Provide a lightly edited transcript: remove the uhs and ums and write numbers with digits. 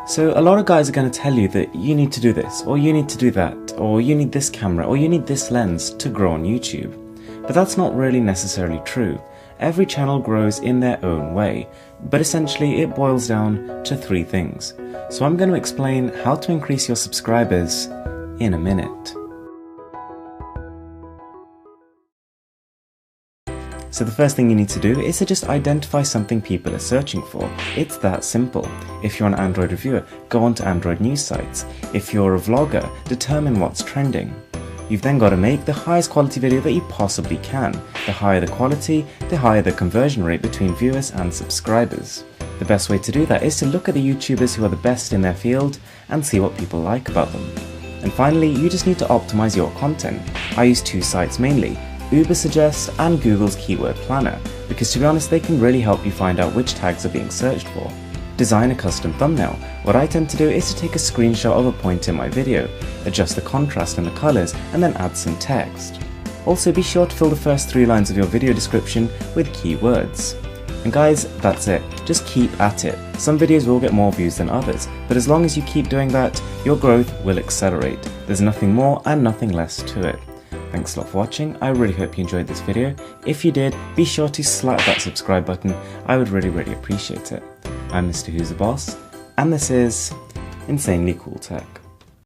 So a lot of guys are going to tell you that you need to do this, or you need to do that, or you need this camera, or you need this lens to grow on YouTube. But that's not really necessarily true. Every channel grows in their own way, but essentially it boils down to 3 things. So I'm going to explain how to increase your subscribers in a minute. So the first thing you need to do is to just identify something people are searching for. It's that simple. If you're an Android reviewer, go onto Android news sites. If you're a vlogger, determine what's trending. You've then got to make the highest quality video that you possibly can. The higher the quality, the higher the conversion rate between viewers and subscribers. The best way to do that is to look at the YouTubers who are the best in their field and see what people like about them. And finally, you just need to optimize your content. I use 2 sites mainly, Ubersuggest and Google's Keyword Planner, because to be honest they can really help you find out which tags are being searched for. Design a custom thumbnail. What I tend to do is to take a screenshot of a point in my video, adjust the contrast and the colours, and then add some text. Also be sure to fill the first 3 lines of your video description with keywords. And guys, that's it. Just keep at it. Some videos will get more views than others, but as long as you keep doing that, your growth will accelerate. There's nothing more and nothing less to it. Thanks a lot for watching. I really hope you enjoyed this video. If you did, be sure to slap that subscribe button. I would really appreciate it. I'm Mr. Who's the Boss, and this is Insanely Cool Tech.